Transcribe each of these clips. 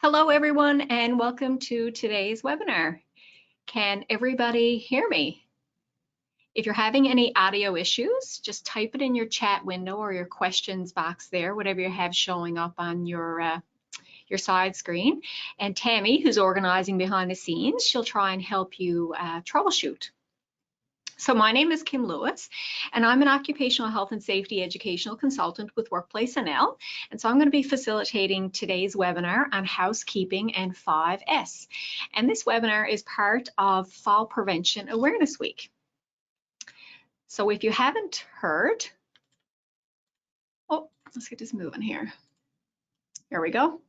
Hello, everyone, and welcome to today's webinar. Can everybody hear me? If you're having any audio issues, just type it in your chat window or your questions box there, whatever you have showing up on your side screen. And Tammy, who's organizing behind the scenes, she'll try and help you troubleshoot. So my name is Kim Lewis, and I'm an occupational health and safety educational consultant with WorkplaceNL. And so I'm going to be facilitating today's webinar on housekeeping and 5S. And this webinar is part of Fall Prevention Awareness Week. So if you haven't heard, let's get this moving here. There we go.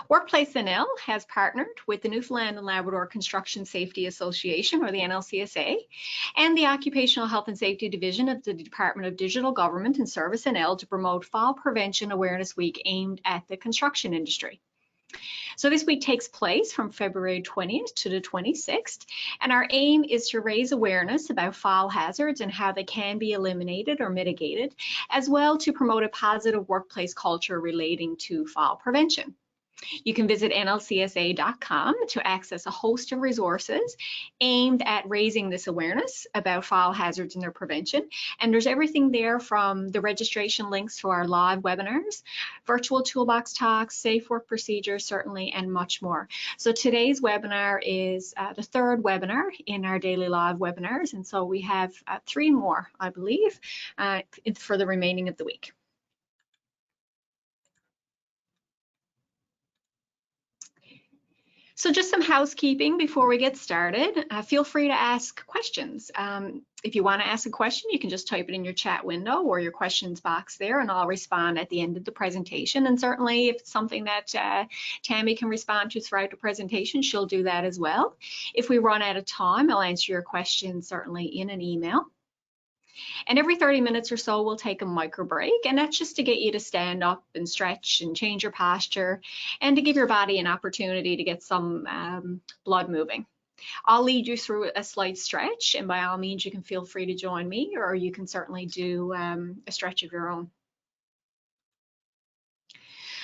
WorkplaceNL has partnered with the Newfoundland and Labrador Construction Safety Association, or the NLCSA, and the Occupational Health and Safety Division of the Department of Digital Government and Service NL to promote Fall Prevention Awareness Week aimed at the construction industry. So this week takes place from February 20th to the 26th, and our aim is to raise awareness about fall hazards and how they can be eliminated or mitigated, as well to promote a positive workplace culture relating to fall prevention. You can visit nlcsa.com to access a host of resources aimed at raising this awareness about fall hazards and their prevention. And there's everything there from the registration links to our live webinars, virtual toolbox talks, safe work procedures, certainly, and much more. So today's webinar is the third webinar in our daily live webinars. And so we have 3 more, I believe, for the remaining of the week. So just some housekeeping before we get started. Feel free to ask questions. If you want to ask a question, you can just type it in your chat window or your questions box there, and I'll respond at the end of the presentation. And certainly if it's something that Tammy can respond to throughout the presentation, she'll do that as well. If we run out of time, I'll answer your questions certainly in an email. And every 30 minutes or so, we'll take a micro break, and that's just to get you to stand up and stretch and change your posture and to give your body an opportunity to get some blood moving. I'll lead you through a slight stretch, and by all means, you can feel free to join me, or you can certainly do a stretch of your own.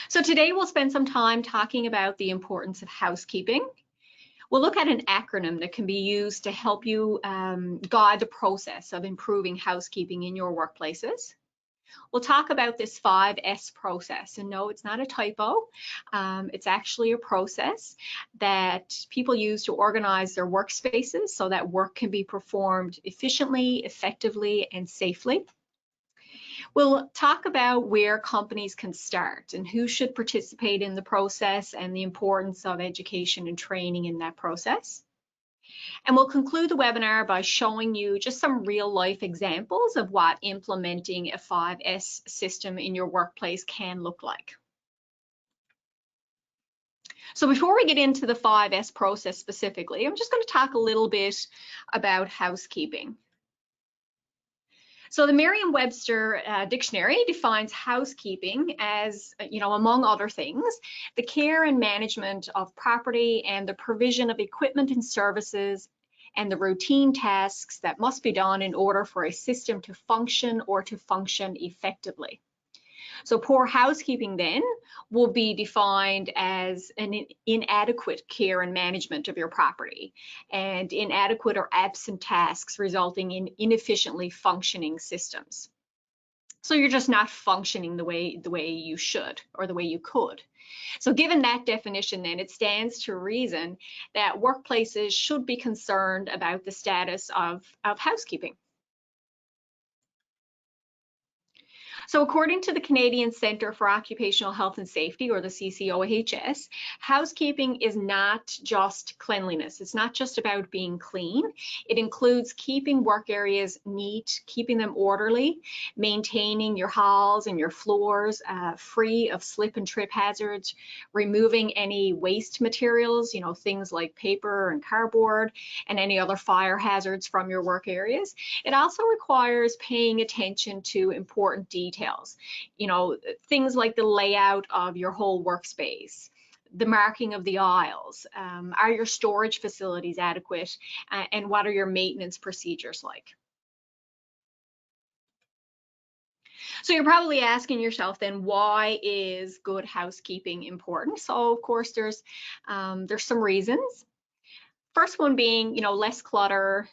So today we'll spend some time talking about the importance of housekeeping. We'll look at an acronym that can be used to help you guide the process of improving housekeeping in your workplaces. We'll talk about this 5S process, and no, it's not a typo. It's actually a process that people use to organize their workspaces so that work can be performed efficiently, effectively, and safely. We'll talk about where companies can start and who should participate in the process and the importance of education and training in that process. And we'll conclude the webinar by showing you just some real life examples of what implementing a 5S system in your workplace can look like. So before we get into the 5S process specifically, I'm just going to talk a little bit about housekeeping. So the Merriam-Webster dictionary defines housekeeping as, among other things, the care and management of property and the provision of equipment and services and the routine tasks that must be done in order for a system to function or to function effectively. So poor housekeeping then will be defined as an inadequate care and management of your property and inadequate or absent tasks resulting in inefficiently functioning systems. So you're just not functioning the way you should or the way you could. So given that definition, then it stands to reason that workplaces should be concerned about the status of housekeeping. So according to the Canadian Centre for Occupational Health and Safety, or the CCOHS, housekeeping is not just cleanliness. It's not just about being clean. It includes keeping work areas neat, keeping them orderly, maintaining your halls and your floors free of slip and trip hazards, removing any waste materials, things like paper and cardboard, and any other fire hazards from your work areas. It also requires paying attention to important details. Things like the layout of your whole workspace, the marking of the aisles, are your storage facilities adequate, and what are your maintenance procedures like? So you're probably asking yourself then, why is good housekeeping important? So of course there's some reasons. First one being, less clutter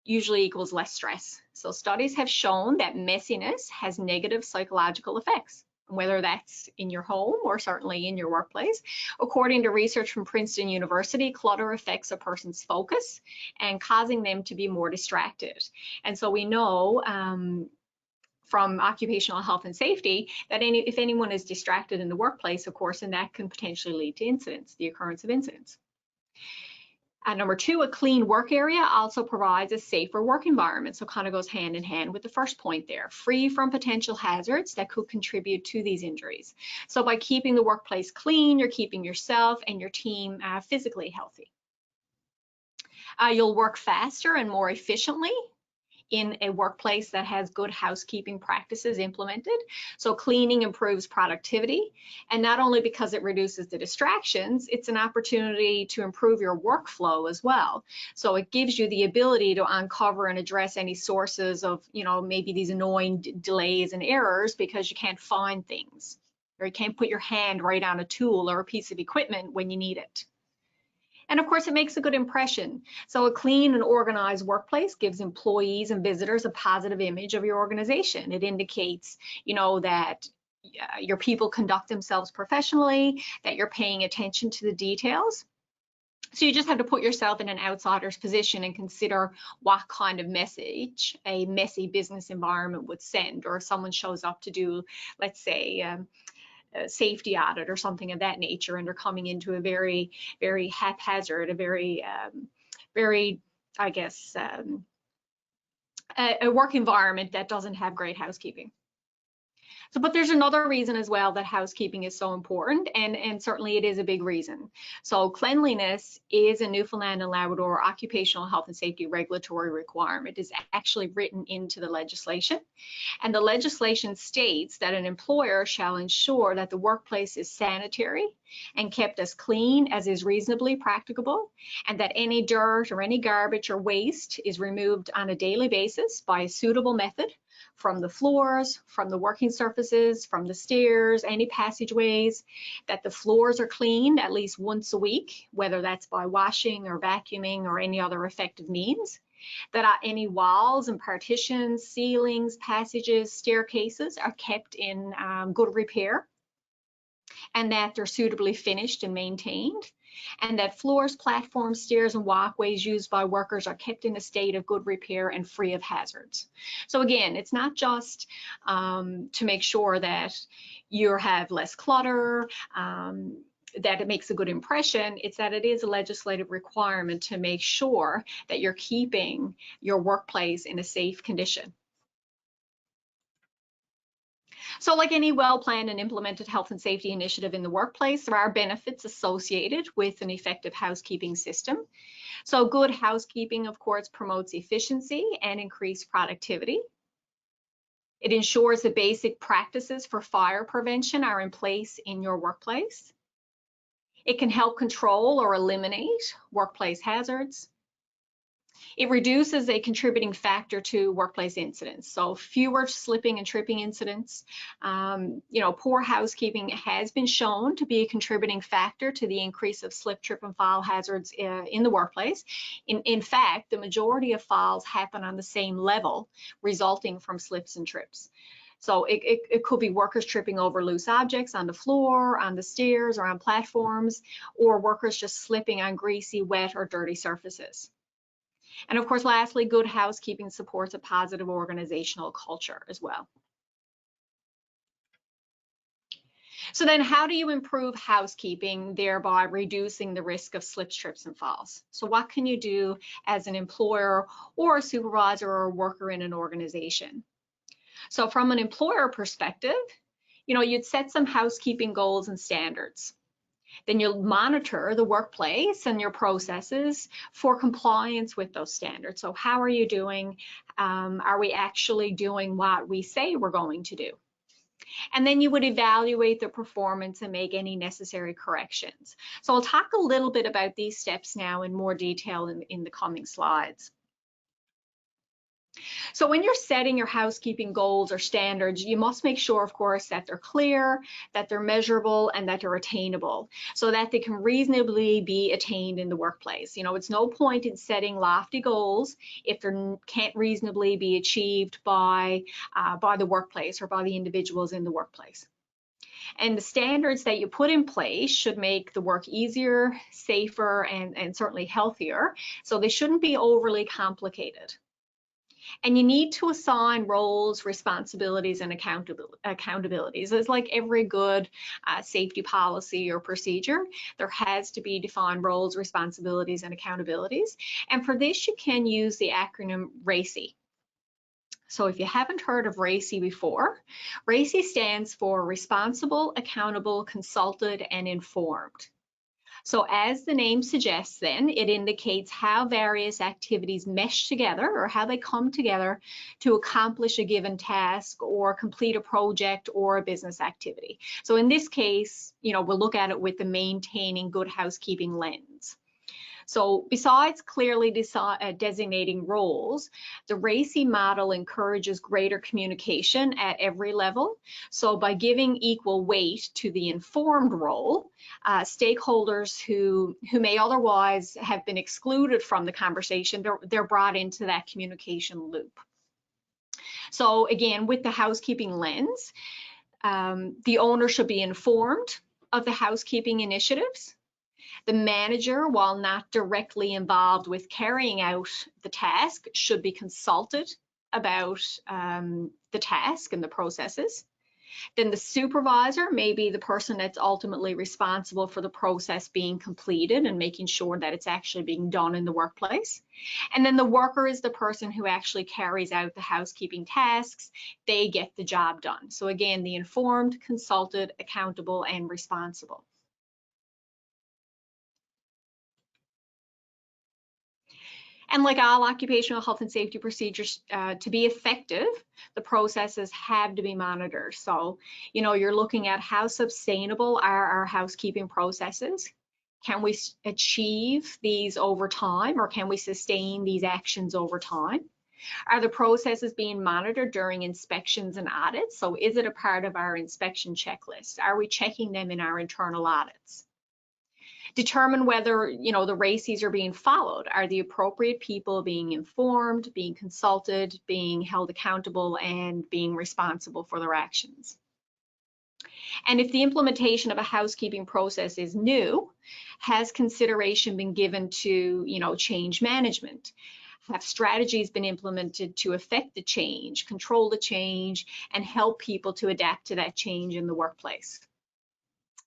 usually equals less stress. So studies have shown that messiness has negative psychological effects, whether that's in your home or certainly in your workplace. According to research from Princeton University, clutter affects a person's focus and causing them to be more distracted. And so we know from occupational health and safety that if anyone is distracted in the workplace, of course, and that can potentially lead to incidents, the occurrence of incidents. Number two, a clean work area also provides a safer work environment. So kind of goes hand in hand with the first point there, free from potential hazards that could contribute to these injuries. So by keeping the workplace clean, you're keeping yourself and your team physically healthy. You'll work faster and more efficiently in a workplace that has good housekeeping practices implemented. So cleaning improves productivity, and not only because it reduces the distractions, it's an opportunity to improve your workflow as well. So it gives you the ability to uncover and address any sources of, maybe these annoying delays and errors because you can't find things, or you can't put your hand right on a tool or a piece of equipment when you need it. And of course, it makes a good impression. So a clean and organized workplace gives employees and visitors a positive image of your organization. It indicates, that your people conduct themselves professionally, that you're paying attention to the details. So you just have to put yourself in an outsider's position and consider what kind of message a messy business environment would send, or if someone shows up to do, let's say, a safety audit or something of that nature, and they're coming into a very, very haphazard, a very, I guess, a work environment that doesn't have great housekeeping. So, but there's another reason as well that housekeeping is so important, and certainly it is a big reason. So cleanliness is a Newfoundland and Labrador occupational health and safety regulatory requirement. It's actually written into the legislation. And the legislation states that an employer shall ensure that the workplace is sanitary and kept as clean as is reasonably practicable, and that any dirt or any garbage or waste is removed on a daily basis by a suitable method from the floors, from the working surfaces, from the stairs, any passageways, that the floors are cleaned at least once a week, whether that's by washing or vacuuming or any other effective means, that any walls and partitions, ceilings, passages, staircases are kept in good repair, and that they're suitably finished and maintained, and that floors, platforms, stairs, and walkways used by workers are kept in a state of good repair and free of hazards. So again, it's not just to make sure that you have less clutter, that it makes a good impression. It's that it is a legislative requirement to make sure that you're keeping your workplace in a safe condition. So like any well-planned and implemented health and safety initiative in the workplace, there are benefits associated with an effective housekeeping system. So good housekeeping, of course, promotes efficiency and increased productivity. It ensures the basic practices for fire prevention are in place in your workplace. It can help control or eliminate workplace hazards. It reduces a contributing factor to workplace incidents, so fewer slipping and tripping incidents. Poor housekeeping has been shown to be a contributing factor to the increase of slip, trip, and fall hazards in the workplace. In fact, the majority of falls happen on the same level, resulting from slips and trips. So it could be workers tripping over loose objects on the floor, on the stairs, or on platforms, or workers just slipping on greasy, wet, or dirty surfaces. And of course, lastly, good housekeeping supports a positive organizational culture as well. So then how do you improve housekeeping, thereby reducing the risk of slips, trips, and falls? So what can you do as an employer or a supervisor or a worker in an organization? So from an employer perspective, you'd set some housekeeping goals and standards. Then you'll monitor the workplace and your processes for compliance with those standards. So how are you doing? Are we actually doing what we say we're going to do? And then you would evaluate the performance and make any necessary corrections. So I'll talk a little bit about these steps now in more detail in the coming slides. So when you're setting your housekeeping goals or standards, you must make sure, of course, that they're clear, that they're measurable, and that they're attainable so that they can reasonably be attained in the workplace. You know, it's no point in setting lofty goals if they can't reasonably be achieved by the workplace or by the individuals in the workplace. And the standards that you put in place should make the work easier, safer, and certainly healthier. So they shouldn't be overly complicated. And you need to assign roles, responsibilities, and accountabilities. It's like every good safety policy or procedure. There has to be defined roles, responsibilities, and accountabilities. And for this, you can use the acronym RACI. So if you haven't heard of RACI before, RACI stands for Responsible, Accountable, Consulted, and Informed. So as the name suggests then, it indicates how various activities mesh together or how they come together to accomplish a given task or complete a project or a business activity. So in this case, you know, we'll look at it with the maintaining good housekeeping lens. So besides clearly designating roles, the RACI model encourages greater communication at every level. So by giving equal weight to the informed role, stakeholders who may otherwise have been excluded from the conversation, they're brought into that communication loop. So again, with the housekeeping lens, the owner should be informed of the housekeeping initiatives. The manager, while not directly involved with carrying out the task, should be consulted about the task and the processes. Then the supervisor may be the person that's ultimately responsible for the process being completed and making sure that it's actually being done in the workplace. And then the worker is the person who actually carries out the housekeeping tasks. They get the job done. So again, the informed, consulted, accountable, and responsible. And like all occupational health and safety procedures, to be effective, the processes have to be monitored. So, you know, you're looking at how sustainable are our housekeeping processes? Can we achieve these over time, or can we sustain these actions over time? Are the processes being monitored during inspections and audits? So is it a part of our inspection checklist? Are we checking them in our internal audits? Determine whether, you know, the RACIs are being followed. Are the appropriate people being informed, being consulted, being held accountable, and being responsible for their actions? And if the implementation of a housekeeping process is new, has consideration been given to, you know, change management? Have strategies been implemented to affect the change, control the change, and help people to adapt to that change in the workplace?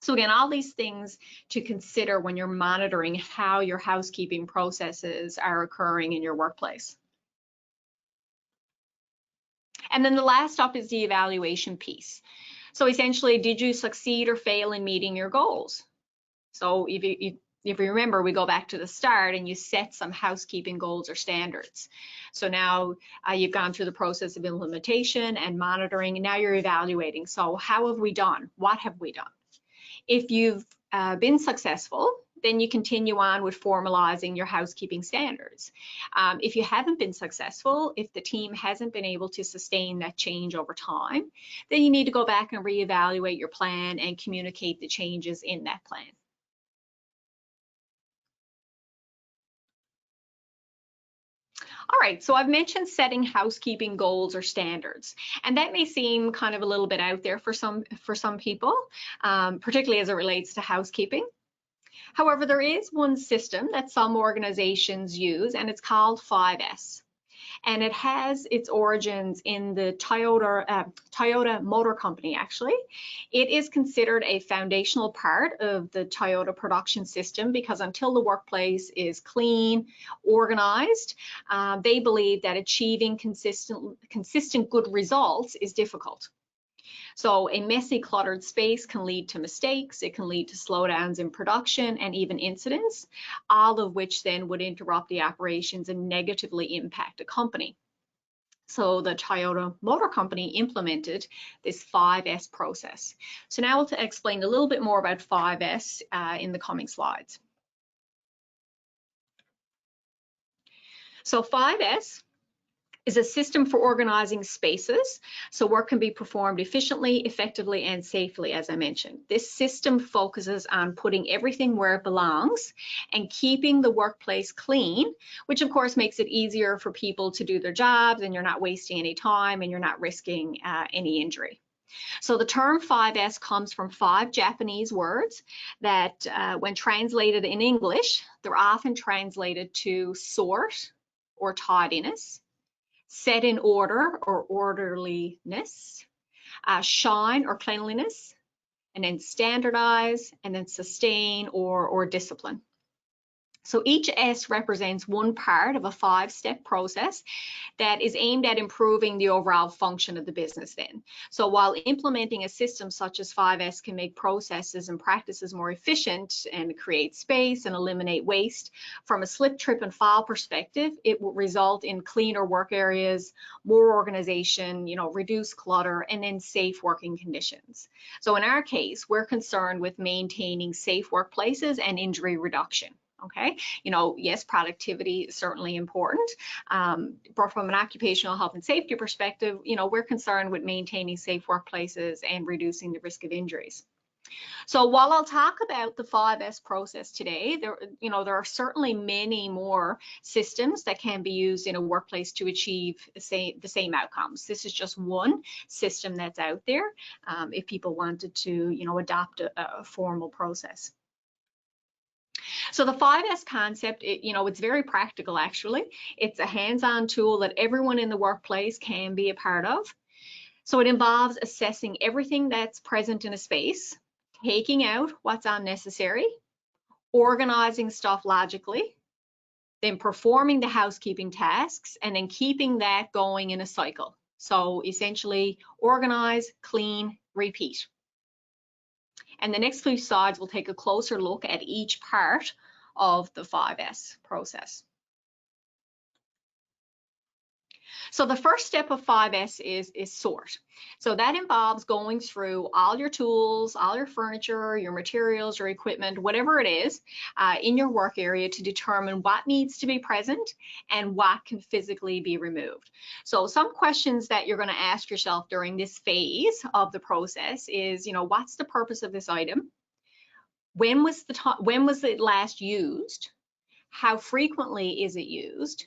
So again, all these things to consider when you're monitoring how your housekeeping processes are occurring in your workplace. And then the last stop is the evaluation piece. So essentially, did you succeed or fail in meeting your goals? So if you remember, we go back to the start and you set some housekeeping goals or standards. So now you've gone through the process of implementation and monitoring, and now you're evaluating. So how have we done? What have we done? If you've been successful, then you continue on with formalizing your housekeeping standards. If you haven't been successful, if the team hasn't been able to sustain that change over time, then you need to go back and reevaluate your plan and communicate the changes in that plan. All right, so I've mentioned setting housekeeping goals or standards, and that may seem kind of a little bit out there for some people, particularly as it relates to housekeeping. However, there is one system that some organizations use, and it's called 5S. And it has its origins in the Toyota Motor Company, actually. It is considered a foundational part of the Toyota production system because until the workplace is clean, organized, they believe that achieving consistent good results is difficult. So a messy, cluttered space can lead to mistakes, it can lead to slowdowns in production and even incidents, all of which then would interrupt the operations and negatively impact a company. So the Toyota Motor Company implemented this 5S process. So now to explain a little bit more about 5S in the coming slides. So 5S is a system for organizing spaces so work can be performed efficiently, effectively, and safely, as I mentioned. This system focuses on putting everything where it belongs and keeping the workplace clean, which of course makes it easier for people to do their jobs, and you're not wasting any time and you're not risking any injury. So the term 5S comes from 5 Japanese words that when translated in English, they're often translated to sort or tidiness, set in order or orderliness, shine or cleanliness, and then standardize, and then sustain or discipline. So each S represents one part of a 5-step process that is aimed at improving the overall function of the business then. So while implementing a system such as 5S can make processes and practices more efficient and create space and eliminate waste, from a slip, trip, and fall perspective, it will result in cleaner work areas, more organization, reduce clutter, and then safe working conditions. So in our case, we're concerned with maintaining safe workplaces and injury reduction. Okay, yes, productivity is certainly important, but from an occupational health and safety perspective, we're concerned with maintaining safe workplaces and reducing the risk of injuries. So while I'll talk about the 5S process today, there are certainly many more systems that can be used in a workplace to achieve the same outcomes. This is just one system that's out there if people wanted to, adopt a formal process. So the 5S concept, it's very practical actually. It's a hands-on tool that everyone in the workplace can be a part of. So it involves assessing everything that's present in a space, taking out what's unnecessary, organizing stuff logically, then performing the housekeeping tasks, and then keeping that going in a cycle. So essentially organize, clean, repeat. And the next few slides will take a closer look at each part of the 5S process. So the first step of 5S is sort. So that involves going through all your tools, all your furniture, your materials, your equipment, whatever it is in your work area to determine what needs to be present and what can physically be removed. So some questions that you're going to ask yourself during this phase of the process is, what's the purpose of this item? When was it last used? How frequently is it used?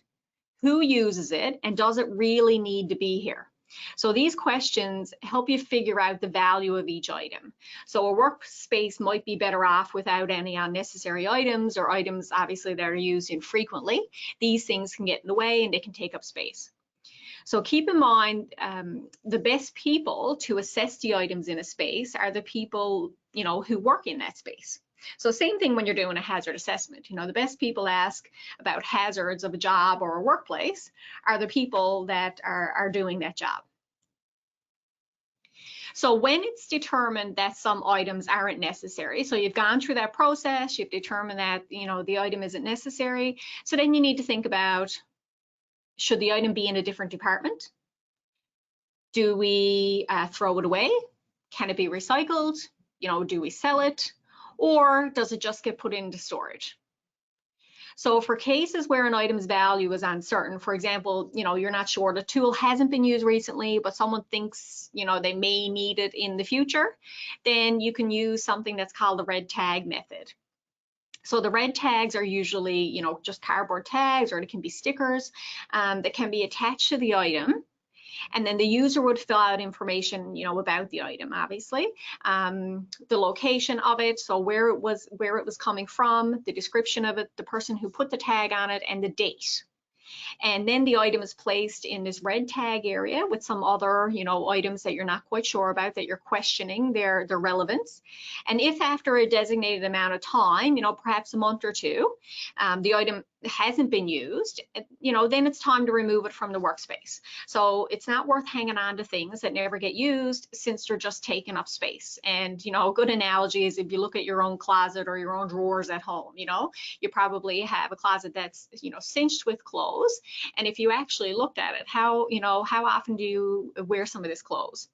Who uses it, and does it really need to be here? So these questions help you figure out the value of each item. So a workspace might be better off without any unnecessary items, or items obviously that are used infrequently. These things can get in the way and they can take up space. So keep in mind, the best people to assess the items in a space are the people, who work in that space. So same thing when you're doing a hazard assessment. The best people ask about hazards of a job or a workplace are the people that are doing that job. So when it's determined that some items aren't necessary, so you've gone through that process, you've determined that, the item isn't necessary, so then you need to think about, should the item be in a different department? Do we throw it away? Can it be recycled? Do we sell it? Or does it just get put into storage? So for cases where an item's value is uncertain, for example, you're not sure, the tool hasn't been used recently, but someone thinks, they may need it in the future, then you can use something that's called the red tag method. So the red tags are usually, just cardboard tags, or it can be stickers that can be attached to the item. And then the user would fill out information, about the item, obviously, the location of it, so where it was coming from, the description of it, the person who put the tag on it, and the date. And then the item is placed in this red tag area with some other, items that you're not quite sure about, that you're questioning their relevance. And if after a designated amount of time, perhaps a month or two, the item hasn't been used, then it's time to remove it from the workspace. So it's not worth hanging on to things that never get used, since they're just taking up space. And, a good analogy is if you look at your own closet or your own drawers at home, you probably have a closet that's, cinched with clothes. And if you actually looked at it, how often do you wear some of this clothes?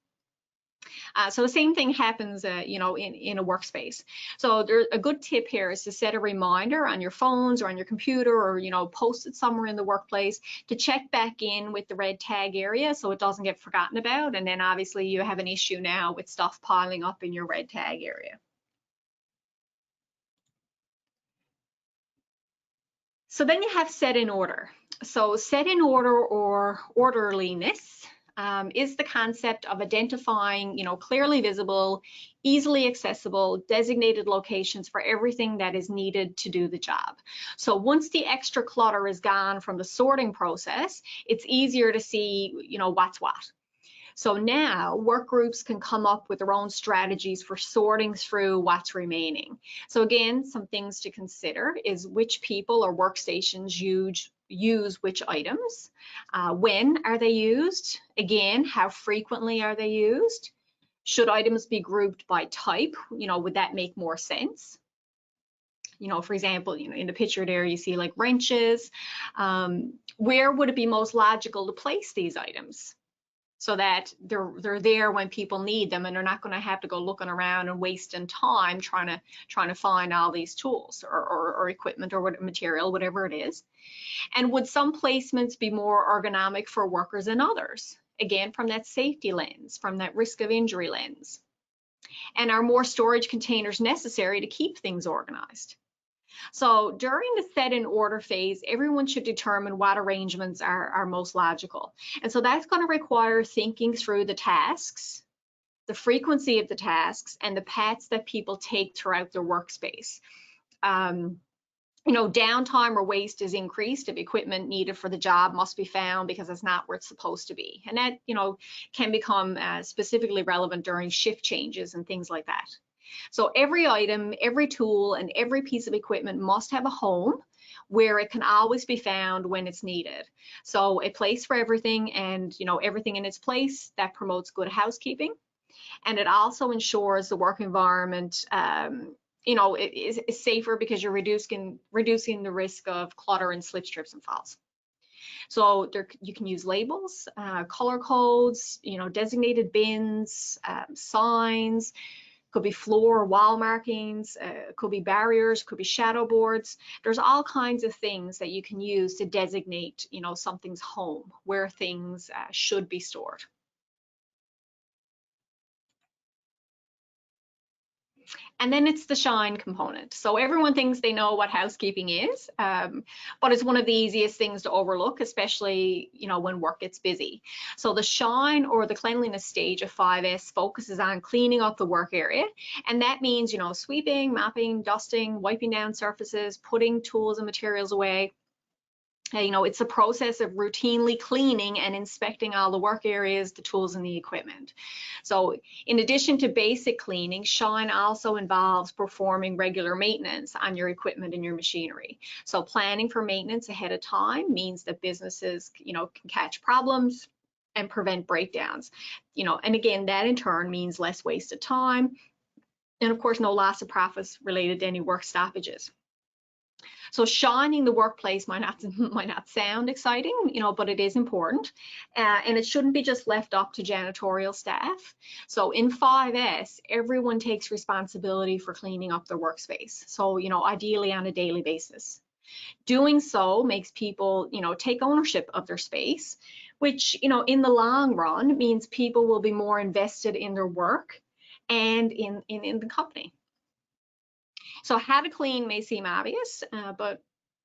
So the same thing happens, you know, in a workspace. So a good tip here is to set a reminder on your phones or on your computer, or, you know, post it somewhere in the workplace to check back in with the red tag area so it doesn't get forgotten about. And then obviously you have an issue now with stuff piling up in your red tag area. So then you have set in order. So set in order, or orderliness, is the concept of identifying, you know, clearly visible, easily accessible, designated locations for everything that is needed to do the job. So once the extra clutter is gone from the sorting process, it's easier to see, you know, what's what. So now work groups can come up with their own strategies for sorting through what's remaining. So again, some things to consider is which people or workstations use which items, when are they used, again, how frequently are they used, should items be grouped by type, you know, would that make more sense? You know, for example, you know, in the picture there you see like wrenches. Where would it be most logical to place these items so that they're there when people need them, and they're not going to have to go looking around and wasting time trying to find all these tools or equipment or material, whatever it is? And would some placements be more ergonomic for workers than others? Again, from that safety lens, from that risk of injury lens. And are more storage containers necessary to keep things organized? So during the set in order phase, everyone should determine what arrangements are most logical. And so that's going to require thinking through the tasks, the frequency of the tasks, and the paths that people take throughout their workspace. You know, downtime or waste is increased if equipment needed for the job must be found because it's not where it's supposed to be. And that, you know, can become specifically relevant during shift changes and things like that. So every item, every tool, and every piece of equipment must have a home where it can always be found when it's needed. So a place for everything, and, you know, everything in its place, that promotes good housekeeping. And it also ensures the work environment, you know, is safer because you're reducing the risk of clutter and slip, trips, and falls. So you can use labels, color codes, you know, designated bins, signs. Could be floor or wall markings, could be barriers, could be shadow boards. There's all kinds of things that you can use to designate, you know, something's home, where things should be stored. And then it's the shine component. So everyone thinks they know what housekeeping is, but it's one of the easiest things to overlook, especially, you know, when work gets busy. So the shine, or the cleanliness stage of 5S, focuses on cleaning up the work area. And that means, you know, sweeping, mopping, dusting, wiping down surfaces, putting tools and materials away. You know, it's a process of routinely cleaning and inspecting all the work areas, the tools, and the equipment. So in addition to basic cleaning, shine also involves performing regular maintenance on your equipment and your machinery. So planning for maintenance ahead of time means that businesses, you know, can catch problems and prevent breakdowns. You know, and again, that in turn means less wasted time, and of course, no loss of profits related to any work stoppages. So shining the workplace might not sound exciting, you know, but it is important, and it shouldn't be just left up to janitorial staff. So in 5S, everyone takes responsibility for cleaning up their workspace. So, you know, ideally on a daily basis. Doing so makes people, you know, take ownership of their space, which, you know, in the long run means people will be more invested in their work and in the company. So how to clean may seem obvious, but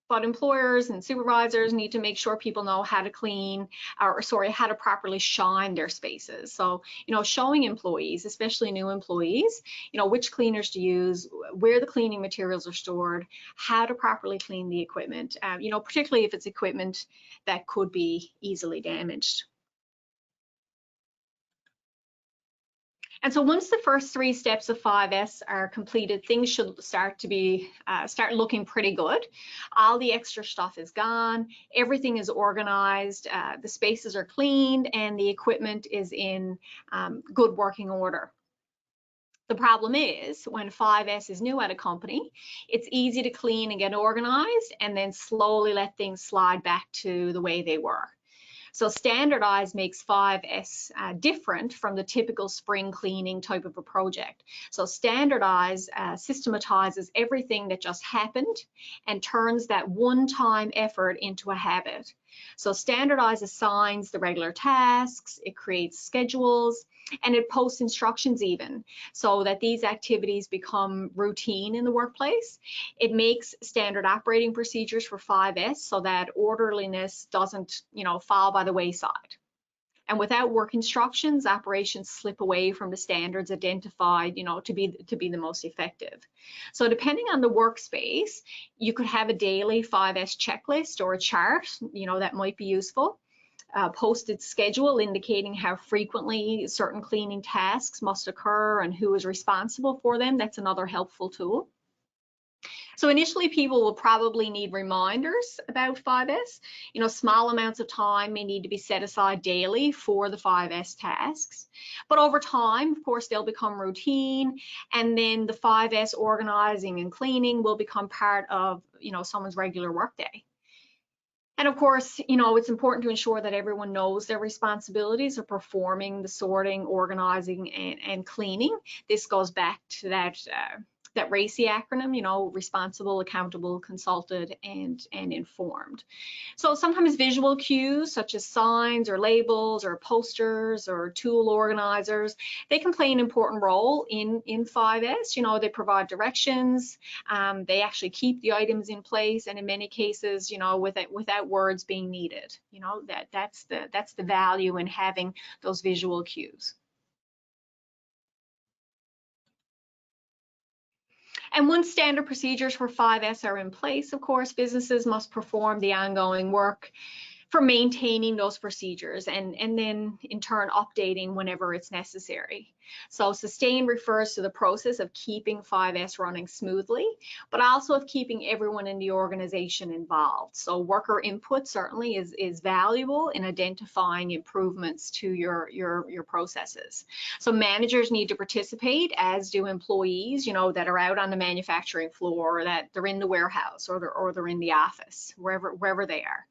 employers and supervisors need to make sure people know how to clean, or sorry, how to properly shine their spaces. So, you know, showing employees, especially new employees, you know, which cleaners to use, where the cleaning materials are stored, how to properly clean the equipment, you know, particularly if it's equipment that could be easily damaged. And so once the first 3 steps of 5S are completed, things should start looking pretty good. All the extra stuff is gone, everything is organized, the spaces are cleaned, and the equipment is in good working order. The problem is when 5S is new at a company, it's easy to clean and get organized and then slowly let things slide back to the way they were. So standardized makes 5S different from the typical spring cleaning type of a project. So standardized systematizes everything that just happened and turns that one-time effort into a habit. So standardized assigns the regular tasks, it creates schedules, and it posts instructions even, so that these activities become routine in the workplace. It makes standard operating procedures for 5S so that orderliness doesn't, fall by the wayside. And without work instructions, operations slip away from the standards identified, to be the most effective. So depending on the workspace, you could have a daily 5S checklist or a chart, that might be useful. Posted schedule indicating how frequently certain cleaning tasks must occur and who is responsible for them. That's another helpful tool. So initially, people will probably need reminders about 5S. Small amounts of time may need to be set aside daily for the 5S tasks. But over time, of course, they'll become routine, and then the 5S organizing and cleaning will become part of, someone's regular workday. And of course, it's important to ensure that everyone knows their responsibilities of performing the sorting, organizing, and cleaning. This goes back to that RACI acronym, responsible, accountable, consulted, and informed. So sometimes visual cues such as signs or labels or posters or tool organizers, they can play an important role in 5S. They provide directions, they actually keep the items in place, and in many cases, without words being needed. That's the value in having those visual cues. And once standard procedures for 5S are in place, of course, businesses must perform the ongoing work for maintaining those procedures and then in turn updating whenever it's necessary. So sustain refers to the process of keeping 5S running smoothly, but also of keeping everyone in the organization involved. So worker input certainly is valuable in identifying improvements to your processes. So managers need to participate, as do employees, that are out on the manufacturing floor, or that they're in the warehouse, or they're in the office, wherever they are.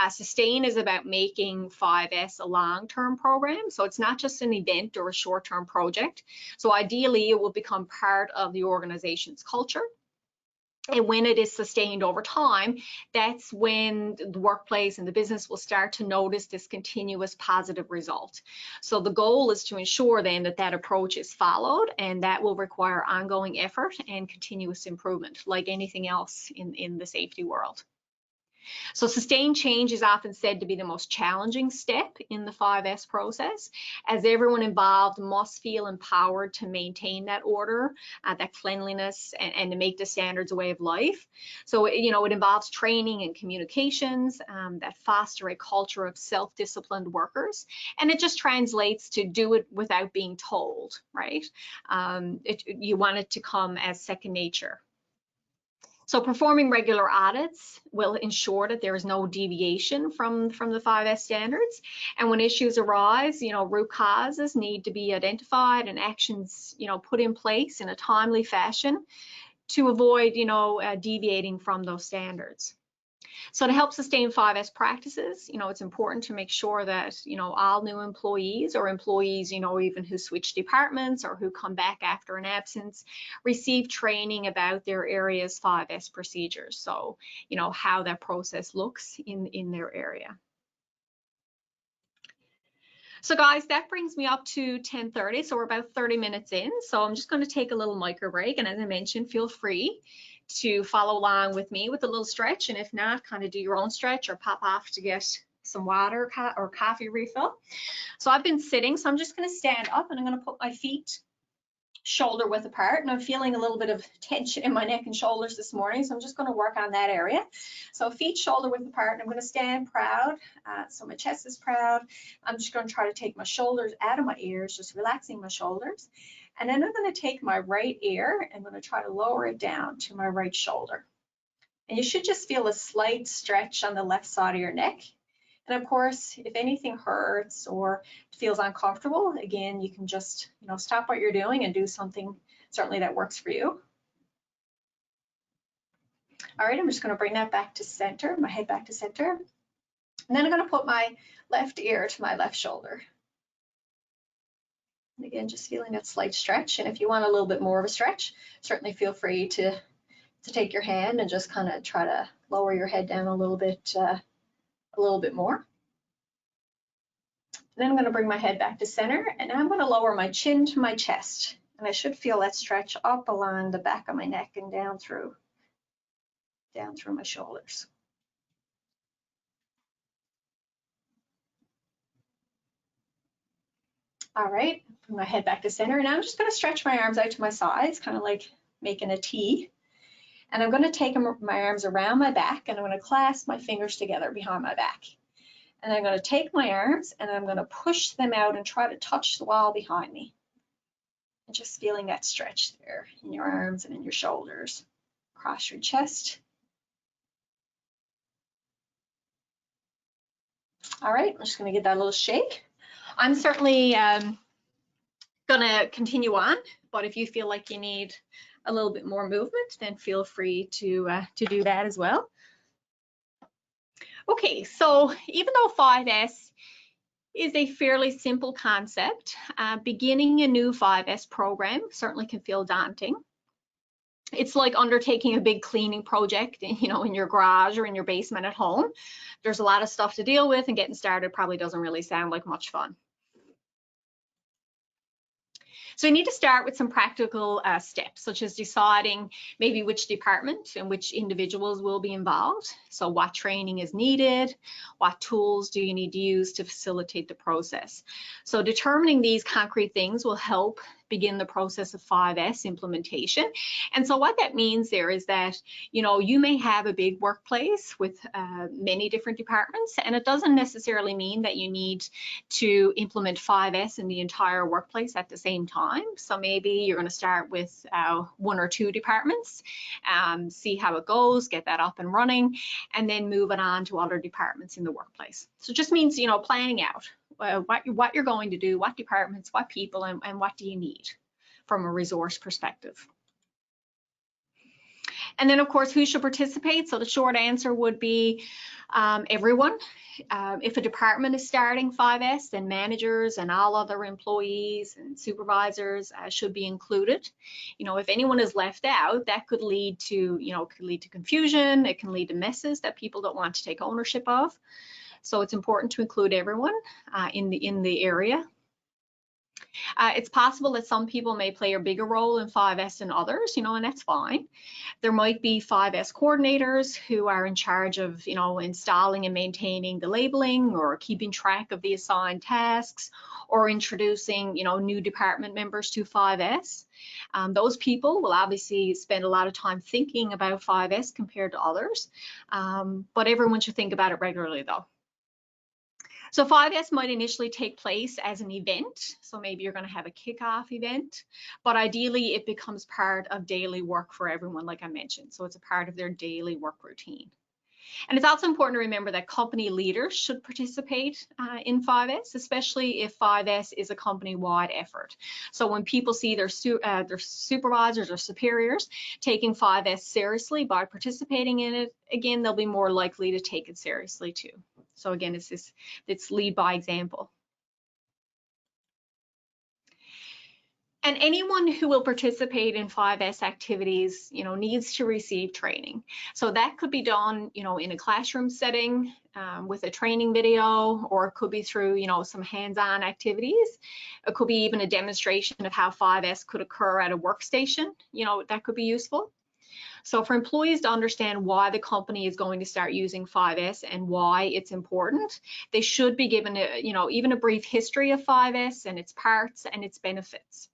Sustain is about making 5S a long-term program. So it's not just an event or a short-term project. So ideally, it will become part of the organization's culture. And when it is sustained over time, that's when the workplace and the business will start to notice this continuous positive result. So the goal is to ensure then that approach is followed, and that will require ongoing effort and continuous improvement, like anything else in the safety world. So sustained change is often said to be the most challenging step in the 5S process, as everyone involved must feel empowered to maintain that order, that cleanliness, and to make the standards a way of life. So, it involves training and communications that foster a culture of self-disciplined workers, and it just translates to do it without being told, right? You want it to come as second nature. So performing regular audits will ensure that there is no deviation from the 5S standards. And when issues arise, root causes need to be identified and actions, put in place in a timely fashion to avoid, deviating from those standards. So to help sustain 5S practices, it's important to make sure that, all new employees or employees, even who switch departments or who come back after an absence, receive training about their area's 5S procedures. So, how that process looks in their area. So guys, that brings me up to 10:30. So we're about 30 minutes in. So I'm just going to take a little micro break. And as I mentioned, feel free to follow along with me with a little stretch. And if not, kind of do your own stretch or pop off to get some water or coffee refill. So I've been sitting, so I'm just going to stand up and I'm going to put my feet shoulder width apart, and I'm feeling a little bit of tension in my neck and shoulders this morning, so I'm just going to work on that area. So feet shoulder width apart, and I'm going to stand proud, so my chest is proud. I'm just going to try to take my shoulders out of my ears, just relaxing my shoulders, and then I'm going to take my right ear and I'm going to try to lower it down to my right shoulder. And you should just feel a slight stretch on the left side of your neck. And of course, if anything hurts or feels uncomfortable, again, you can just, stop what you're doing and do something certainly that works for you. All right, I'm just going to bring that back to center, my head back to center. And then I'm going to put my left ear to my left shoulder. And again, just feeling that slight stretch. And if you want a little bit more of a stretch, certainly feel free to take your hand and just kind of try to lower your head down a little bit more. And then I'm going to bring my head back to center, and I'm going to lower my chin to my chest. And I should feel that stretch up along the back of my neck and down through my shoulders. All right, bring my head back to center, and I'm just going to stretch my arms out to my sides, kind of like making a T. And I'm going to take my arms around my back, and I'm going to clasp my fingers together behind my back. And I'm going to take my arms and I'm going to push them out and try to touch the wall behind me. And just feeling that stretch there in your arms and in your shoulders, across your chest. All right, I'm just going to give that a little shake. I'm certainly going to continue on, but if you feel like you need a little bit more movement, then feel free to do that as well. Okay, so even though 5S is a fairly simple concept, beginning a new 5S program certainly can feel daunting. It's like undertaking a big cleaning project, you know, in your garage or in your basement at home. There's a lot of stuff to deal with, and getting started probably doesn't really sound like much fun. So you need to start with some practical steps, such as deciding maybe which department and which individuals will be involved. So what training is needed, what tools do you need to use to facilitate the process. So determining these concrete things will help begin the process of 5S implementation. And so what that means there is that, you know, you may have a big workplace with many different departments, and it doesn't necessarily mean that you need to implement 5S in the entire workplace at the same time. So maybe you're going to start with 1 or 2 departments, see how it goes, get that up and running, and then move it on to other departments in the workplace. So it just means, you know, planning out what you're going to do, what departments, what people, and what do you need from a resource perspective. And then, of course, who should participate? So the short answer would be everyone. If a department is starting 5S, then managers and all other employees and supervisors should be included. You know, if anyone is left out, that could lead to, you know, confusion. It can lead to messes that people don't want to take ownership of. So it's important to include everyone in the area. It's possible that some people may play a bigger role in 5S than others, you know, and that's fine. There might be 5S coordinators who are in charge of, you know, installing and maintaining the labeling, or keeping track of the assigned tasks, or introducing, you know, new department members to 5S. Those people will obviously spend a lot of time thinking about 5S compared to others, but everyone should think about it regularly though. So 5S might initially take place as an event. So maybe you're going to have a kickoff event, but ideally it becomes part of daily work for everyone, like I mentioned. So it's a part of their daily work routine. And it's also important to remember that company leaders should participate in 5S, especially if 5S is a company-wide effort. So when people see their supervisors or superiors taking 5S seriously by participating in it, again, they'll be more likely to take it seriously too. So again, it's lead by example. And anyone who will participate in 5S activities, you know, needs to receive training. So that could be done, you know, in a classroom setting with a training video, or it could be through, you know, some hands-on activities. It could be even a demonstration of how 5S could occur at a workstation. You know, that could be useful. So for employees to understand why the company is going to start using 5S and why it's important, they should be given, you know, even a brief history of 5S and its parts and its benefits.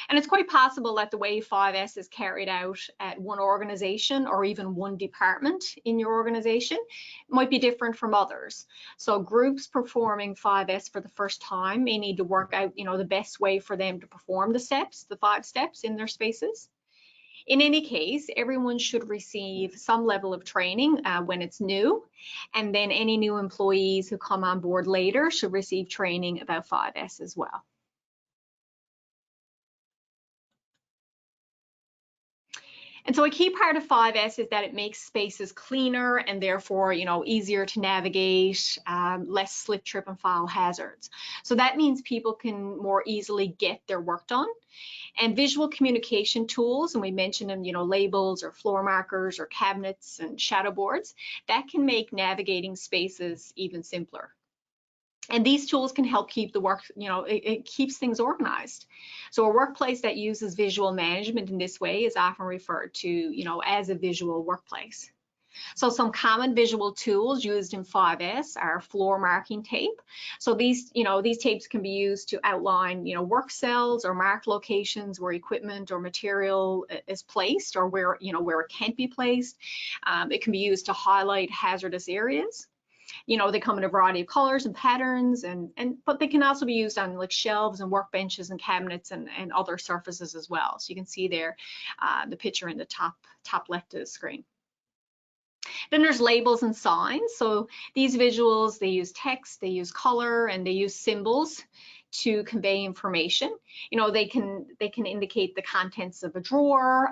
And it's quite possible that the way 5S is carried out at one organization or even one department in your organization might be different from others. So groups performing 5S for the first time may need to work out, you know, the best way for them to perform the steps, the 5 steps in their spaces. In any case, everyone should receive some level of training when it's new, and then any new employees who come on board later should receive training about 5S as well. And so a key part of 5S is that it makes spaces cleaner and therefore, easier to navigate, less slip, trip, and fall hazards. So that means people can more easily get their work done. And visual communication tools, and we mentioned them, labels or floor markers or cabinets and shadow boards, that can make navigating spaces even simpler. And these tools can help keep the work, it keeps things organized. So a workplace that uses visual management in this way is often referred to, as a visual workplace. So some common visual tools used in 5S are floor marking tape. So these tapes can be used to outline, work cells or mark locations where equipment or material is placed or where it can't be placed. It can be used to highlight hazardous areas. They come in a variety of colors and patterns, but they can also be used on like shelves and workbenches and cabinets and other surfaces as well. So you can see there the picture in the top left of the screen. Then there's labels and signs. So these visuals, they use text, they use color, and they use symbols to convey information. They can indicate the contents of a drawer,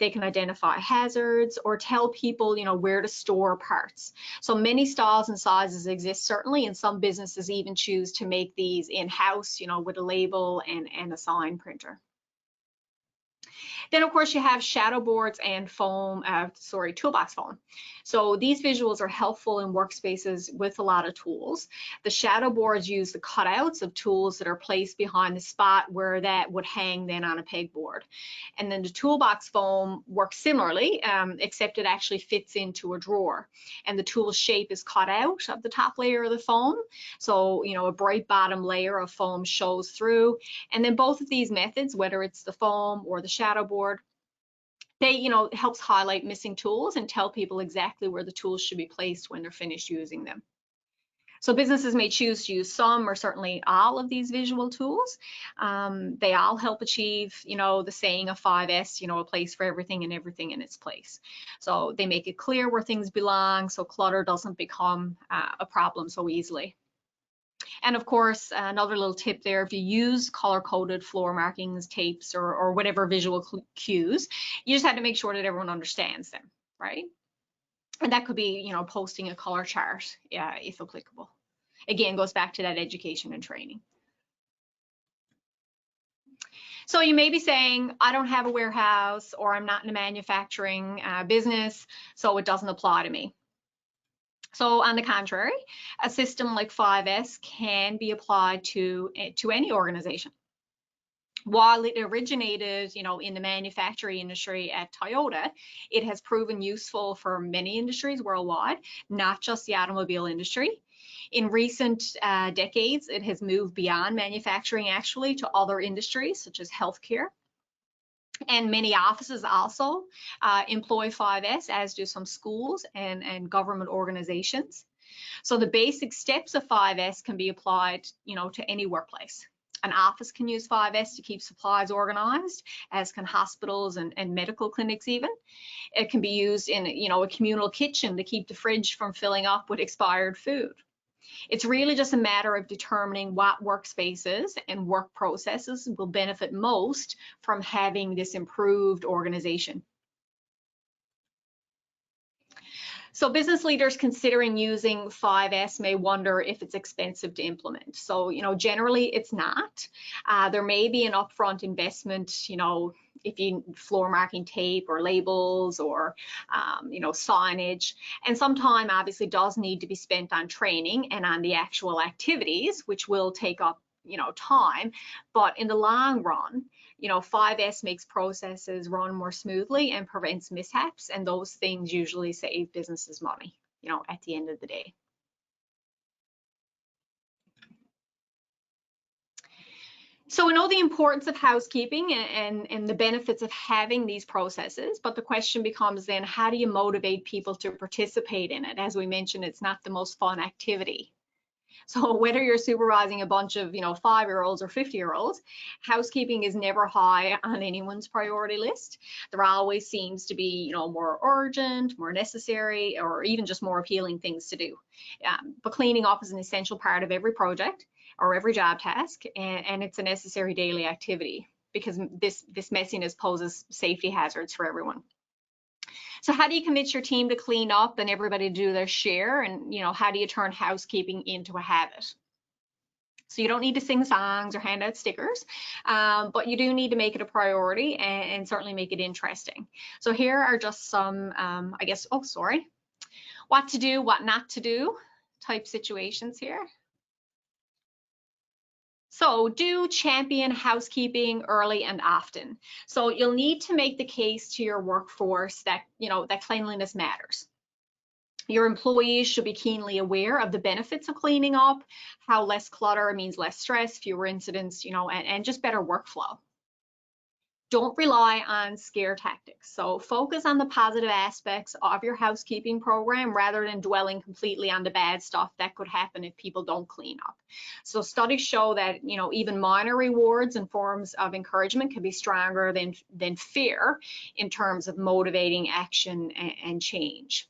they can identify hazards or tell people, where to store parts. So many styles and sizes exist certainly, and some businesses even choose to make these in-house, with a label and a sign printer. Then of course you have shadow boards and toolbox foam. So these visuals are helpful in workspaces with a lot of tools. The shadow boards use the cutouts of tools that are placed behind the spot where that would hang then on a pegboard. And then the toolbox foam works similarly, except it actually fits into a drawer. And the tool shape is cut out of the top layer of the foam. So, a bright bottom layer of foam shows through. And then both of these methods, whether it's the foam or the shadow board, they, helps highlight missing tools and tell people exactly where the tools should be placed when they're finished using them. So businesses may choose to use some or certainly all of these visual tools. They all help achieve, the saying of 5S, a place for everything and everything in its place. So they make it clear where things belong so clutter doesn't become a problem so easily. And of course, another little tip there, if you use color-coded floor markings, tapes, or whatever visual cues, you just have to make sure that everyone understands them, right? And that could be, posting a color chart, if applicable. Again, goes back to that education and training. So you may be saying, I don't have a warehouse, or I'm not in a manufacturing business, so it doesn't apply to me. So on the contrary, a system like 5S can be applied to any organization. While it originated, in the manufacturing industry at Toyota, it has proven useful for many industries worldwide, not just the automobile industry. In recent decades, it has moved beyond manufacturing actually to other industries such as healthcare. And many offices also employ 5S, as do some schools and government organizations. So the basic steps of 5S can be applied, to any workplace. An office can use 5S to keep supplies organized, as can hospitals and medical clinics even. It can be used in, a communal kitchen to keep the fridge from filling up with expired food. It's really just a matter of determining what workspaces and work processes will benefit most from having this improved organization. So business leaders considering using 5S may wonder if it's expensive to implement. So, generally it's not. There may be an upfront investment, if you floor marking tape or labels or, signage. And some time obviously does need to be spent on training and on the actual activities, which will take up, time. But in the long run, 5S makes processes run more smoothly and prevents mishaps, and those things usually save businesses money, at the end of the day. So we know the importance of housekeeping and the benefits of having these processes, but the question becomes then, how do you motivate people to participate in it? As we mentioned, it's not the most fun activity. So whether you're supervising a bunch of, 5-year-olds or 50-year-olds, housekeeping is never high on anyone's priority list. There always seems to be, more urgent, more necessary, or even just more appealing things to do. But cleaning up is an essential part of every project or every job task, and it's a necessary daily activity. because this messiness poses safety hazards for everyone. So how do you convince your team to clean up and everybody to do their share? And, you know, how do you turn housekeeping into a habit? So you don't need to sing songs or hand out stickers, but you do need to make it a priority and certainly make it interesting. So here are just some, I guess, what to do, what not to do type situations here. So do champion housekeeping early and often. So you'll need to make the case to your workforce that, you know, that cleanliness matters. Your employees should be keenly aware of the benefits of cleaning up, how less clutter means less stress, fewer incidents, you know, and just better workflow. Don't rely on scare tactics. So focus on the positive aspects of your housekeeping program rather than dwelling completely on the bad stuff that could happen if people don't clean up. So studies show that, you know, even minor rewards and forms of encouragement can be stronger than fear in terms of motivating action and change.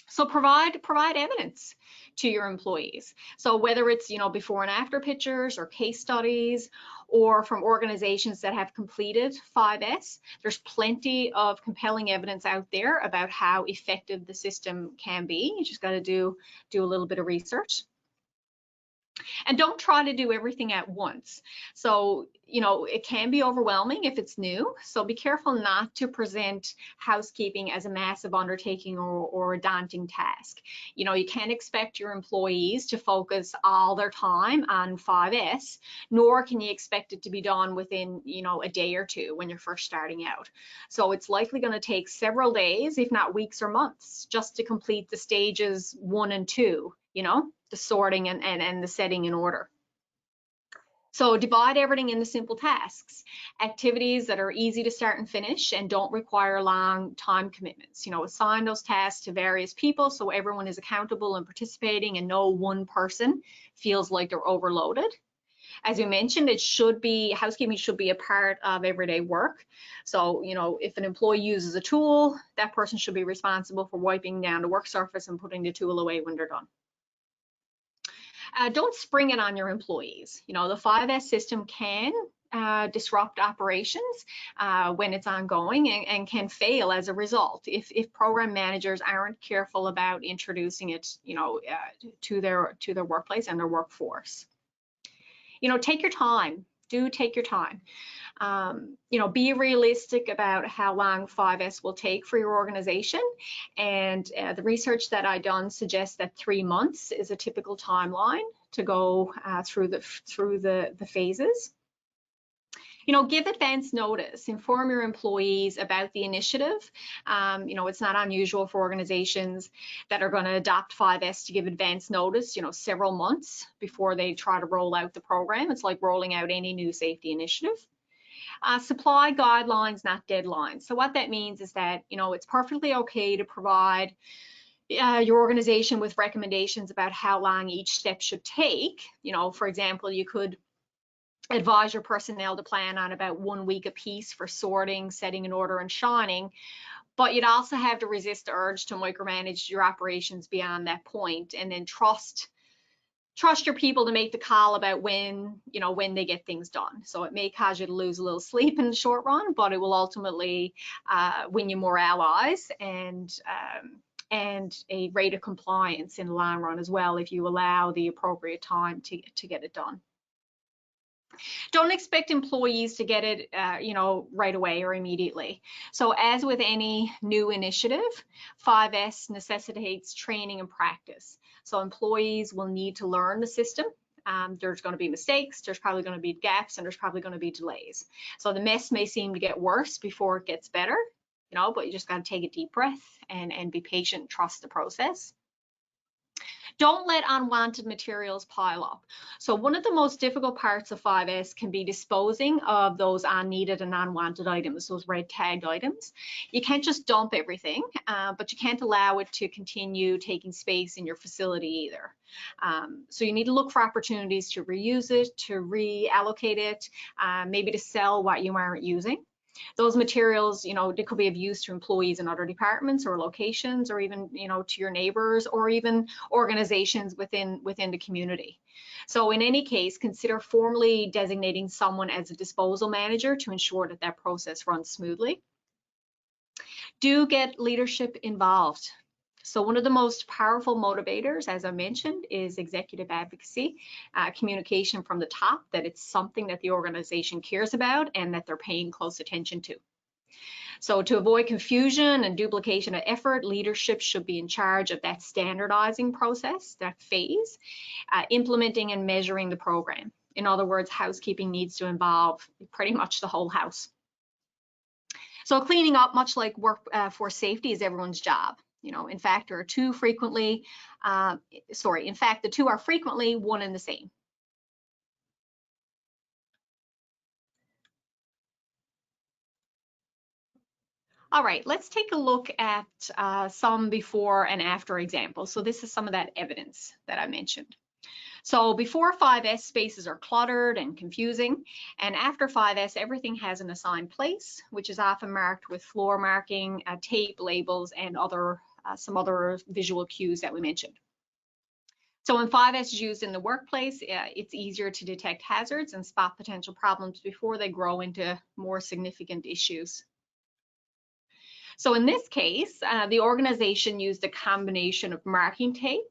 So provide evidence to your employees. So whether it's, you know, before and after pictures or case studies or from organizations that have completed 5S, there's plenty of compelling evidence out there about how effective the system can be. You just got to do a little bit of research. And don't try to do everything at once. So, you know, it can be overwhelming if it's new. So be careful not to present housekeeping as a massive undertaking or a daunting task. You know, you can't expect your employees to focus all their time on 5S, nor can you expect it to be done within, you know, a day or two when you're first starting out. So it's likely going to take several days, if not weeks or months, just to complete the stages 1 and 2, you know, the sorting and the setting in order. So divide everything into simple tasks, activities that are easy to start and finish and don't require long time commitments. You know, assign those tasks to various people so everyone is accountable and participating and no one person feels like they're overloaded. As we mentioned, housekeeping should be a part of everyday work. So, you know, if an employee uses a tool, that person should be responsible for wiping down the work surface and putting the tool away when they're done. Don't spring it on your employees. You know, the 5S system can disrupt operations when it's ongoing and can fail as a result if program managers aren't careful about introducing it, you know, to their workplace and their workforce. You know, take your time. Do take your time. You know, be realistic about how long 5S will take for your organization. And the research that I done suggests that 3 months is a typical timeline to go through the phases. You know, give advance notice, inform your employees about the initiative. You know, it's not unusual for organizations that are going to adopt 5S to give advance notice, you know, several months before they try to roll out the program. It's like rolling out any new safety initiative. Supply guidelines, not deadlines. So what that means is that, you know, it's perfectly okay to provide your organization with recommendations about how long each step should take. You know, for example, you could advise your personnel to plan on about 1 week apiece for sorting, setting in order, and shining. But you'd also have to resist the urge to micromanage your operations beyond that point, and then trust your people to make the call about when they get things done. So it may cause you to lose a little sleep in the short run, but it will ultimately win you more allies and a rate of compliance in the long run as well if you allow the appropriate time to get it done. Don't expect employees to get it, you know, right away or immediately. So as with any new initiative, 5S necessitates training and practice. So employees will need to learn the system. There's going to be mistakes, there's probably going to be gaps, and there's probably going to be delays. So the mess may seem to get worse before it gets better, you know, but you just got to take a deep breath and be patient and trust the process. Don't let unwanted materials pile up. So one of the most difficult parts of 5S can be disposing of those unneeded and unwanted items, those red tagged items. You can't just dump everything, but you can't allow it to continue taking space in your facility either. So you need to look for opportunities to reuse it, to reallocate it, maybe to sell what you aren't using. Those materials, they could be of use to employees in other departments or locations, or even, to your neighbors, or even organizations within the community. So in any case, consider formally designating someone as a disposal manager to ensure that that process runs smoothly. Do get leadership involved. So one of the most powerful motivators, as I mentioned, is executive advocacy, communication from the top that it's something that the organization cares about and that they're paying close attention to. So to avoid confusion and duplication of effort, leadership should be in charge of that standardizing process, that phase, implementing and measuring the program. In other words, housekeeping needs to involve pretty much the whole house. So cleaning up, much like workforce safety, is everyone's job. In fact, the two are frequently one and the same. All right, let's take a look at some before and after examples. So this is some of that evidence that I mentioned. So before 5S, spaces are cluttered and confusing, and after 5S, everything has an assigned place, which is often marked with floor marking, tape, labels, and some other visual cues that we mentioned. So when 5S is used in the workplace, it's easier to detect hazards and spot potential problems before they grow into more significant issues. So in this case, the organization used a combination of marking tape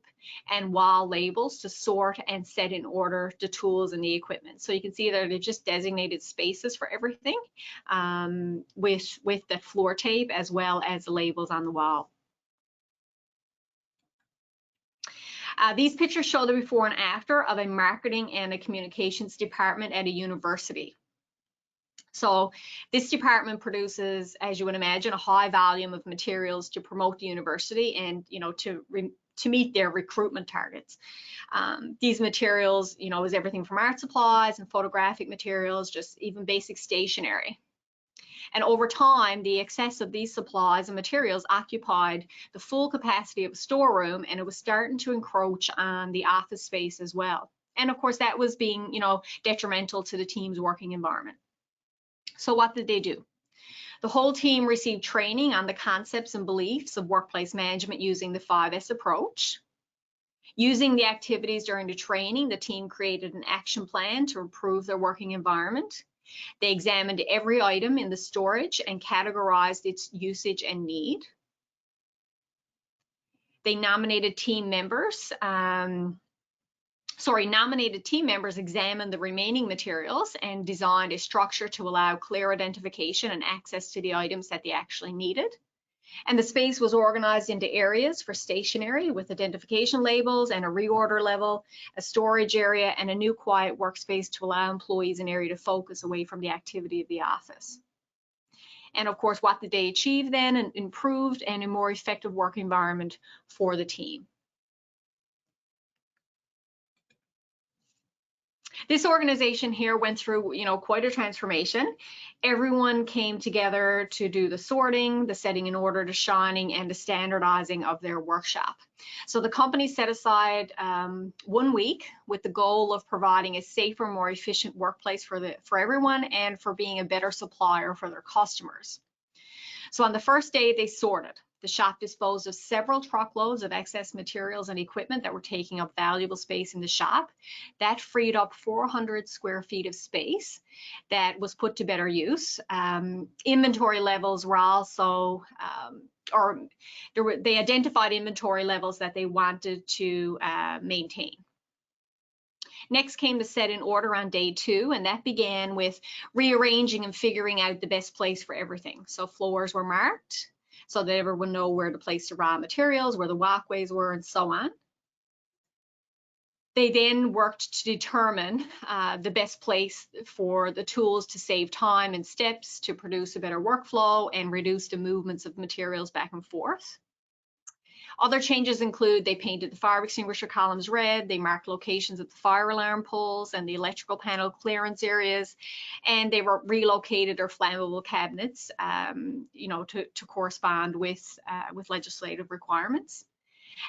and wall labels to sort and set in order the tools and the equipment. So you can see that they've just designated spaces for everything with the floor tape as well as the labels on the wall. These pictures show the before and after of a marketing and a communications department at a university. So this department produces, as you would imagine, a high volume of materials to promote the university and, to meet their recruitment targets. These materials, is everything from art supplies and photographic materials, just even basic stationery. And over time, the excess of these supplies and materials occupied the full capacity of a storeroom, and it was starting to encroach on the office space as well. And of course, that was being, detrimental to the team's working environment. So what did they do? The whole team received training on the concepts and beliefs of workplace management using the 5S approach. Using the activities during the training, the team created an action plan to improve their working environment. They examined every item in the storage and categorized its usage and need. They nominated team members. Nominated team members examined the remaining materials and designed a structure to allow clear identification and access to the items that they actually needed. And the space was organized into areas for stationery with identification labels and a reorder level, a storage area, and a new quiet workspace to allow employees an area to focus away from the activity of the office. And of course, what did they achieve then? An improved and a more effective work environment for the team. This organization here went through, quite a transformation. Everyone came together to do the sorting, the setting in order, the shining, and the standardizing of their workshop. So the company set aside 1 week with the goal of providing a safer, more efficient workplace for everyone and for being a better supplier for their customers. So on the first day, they sorted. The shop disposed of several truckloads of excess materials and equipment that were taking up valuable space in the shop. That freed up 400 square feet of space that was put to better use. Inventory levels were also, they identified inventory levels that they wanted to maintain. Next came the set in order on day 2, and that began with rearranging and figuring out the best place for everything. So floors were marked, so that everyone know where to place the raw materials, where the walkways were, and so on. They then worked to determine the best place for the tools to save time and steps, to produce a better workflow and reduce the movements of materials back and forth. Other changes include they painted the fire extinguisher columns red, they marked locations of the fire alarm poles and the electrical panel clearance areas, and they relocated their flammable cabinets, to correspond with legislative requirements.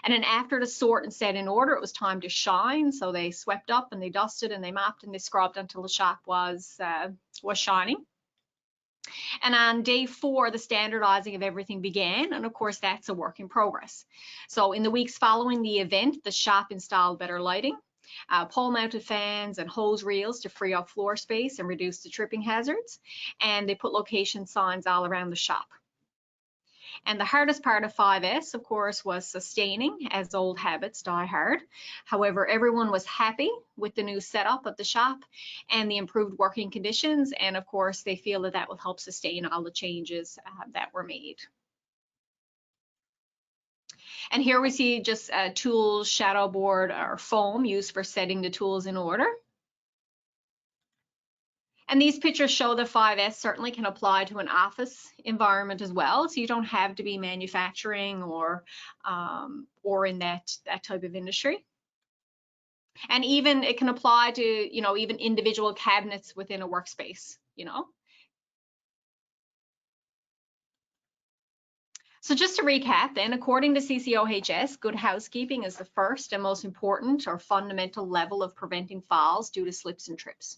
And then after the sort and set in order, it was time to shine. So they swept up and they dusted and they mopped and they scrubbed until the shop was shining. And on day 4, the standardizing of everything began, and of course that's a work in progress. So in the weeks following the event, the shop installed better lighting, pole-mounted fans and hose reels to free up floor space and reduce the tripping hazards, and they put location signs all around the shop. And the hardest part of 5S, of course, was sustaining, as old habits die hard. However, everyone was happy with the new setup of the shop and the improved working conditions. And of course, they feel that that will help sustain all the changes that were made. And here we see just tools, shadow board, or foam used for setting the tools in order. And these pictures show that 5S certainly can apply to an office environment as well. So you don't have to be manufacturing or in that type of industry. And even it can apply to, even individual cabinets within a workspace, So just to recap then, according to CCOHS, good housekeeping is the first and most important or fundamental level of preventing falls due to slips and trips.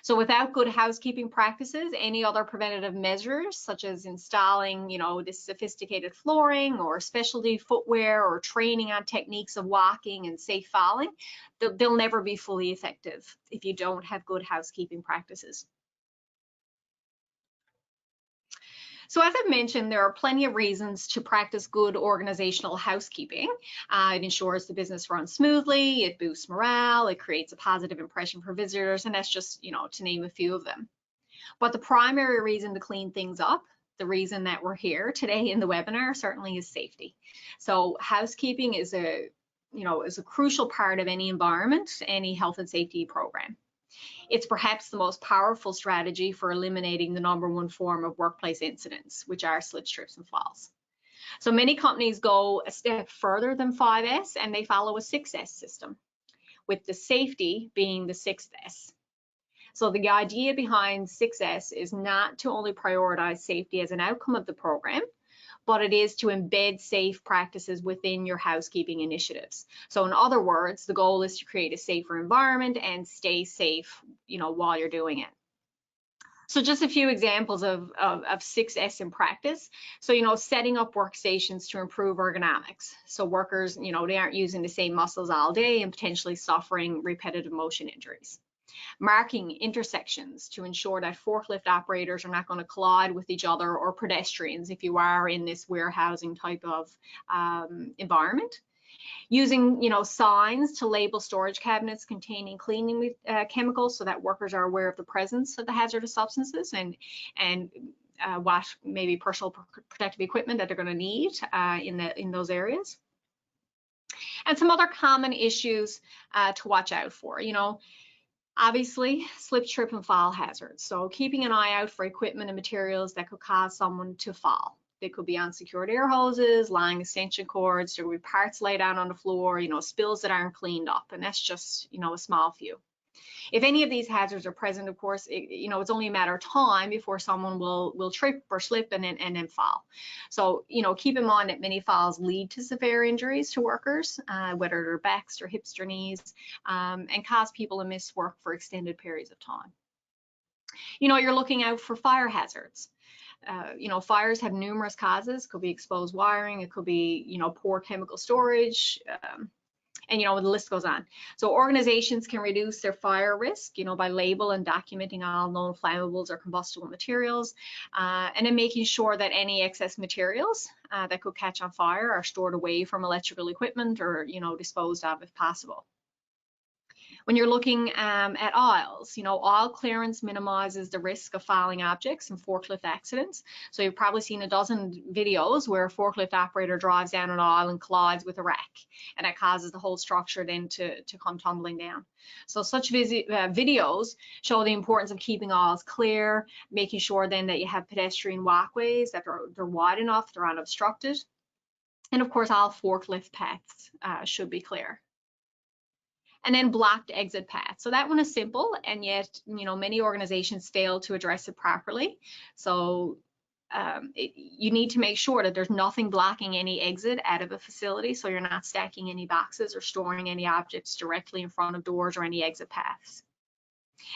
So without good housekeeping practices, any other preventative measures, such as installing, this sophisticated flooring or specialty footwear or training on techniques of walking and safe falling, they'll never be fully effective if you don't have good housekeeping practices. So as I've mentioned, there are plenty of reasons to practice good organizational housekeeping. It ensures the business runs smoothly, it boosts morale, it creates a positive impression for visitors, and that's just, to name a few of them. But the primary reason to clean things up, the reason that we're here today in the webinar, certainly is safety. So housekeeping is a crucial part of any environment, any health and safety program. It's perhaps the most powerful strategy for eliminating the #1 form of workplace incidents, which are slips, trips, and falls. So many companies go a step further than 5S and they follow a 6S system, with the safety being the 6th S. So the idea behind 6S is not to only prioritize safety as an outcome of the program, but it is to embed safe practices within your housekeeping initiatives. So in other words, the goal is to create a safer environment and stay safe, while you're doing it. So just a few examples of 6S in practice. So, setting up workstations to improve ergonomics. So workers, they aren't using the same muscles all day and potentially suffering repetitive motion injuries. Marking intersections to ensure that forklift operators are not going to collide with each other or pedestrians if you are in this warehousing type of environment. Using, signs to label storage cabinets containing cleaning chemicals so that workers are aware of the presence of the hazardous substances and what maybe personal protective equipment that they're going to need in those areas. And some other common issues to watch out for, obviously, slip, trip, and fall hazards. So keeping an eye out for equipment and materials that could cause someone to fall. They could be unsecured air hoses, lying extension cords, there could be parts laid out on the floor, spills that aren't cleaned up, and that's just, a small few. If any of these hazards are present, of course, it's only a matter of time before someone will trip or slip and then fall. So, keep in mind that many falls lead to severe injuries to workers, whether they're backs or hips or knees, and cause people to miss work for extended periods of time. You're looking out for fire hazards. Fires have numerous causes. It could be exposed wiring, it could be, poor chemical storage, and the list goes on. So organizations can reduce their fire risk, by label and documenting all known flammables or combustible materials, and then making sure that any excess materials that could catch on fire are stored away from electrical equipment or, disposed of if possible. When you're looking at aisles, aisle clearance minimizes the risk of falling objects and forklift accidents. So you've probably seen a dozen videos where a forklift operator drives down an aisle and collides with a rack, and that causes the whole structure then to come tumbling down. So such videos show the importance of keeping aisles clear, making sure then that you have pedestrian walkways, that they're wide enough, they're unobstructed, and of course all forklift paths should be clear. And then blocked exit paths. So that one is simple, and yet, many organizations fail to address it properly. So you need to make sure that there's nothing blocking any exit out of a facility, so you're not stacking any boxes or storing any objects directly in front of doors or any exit paths.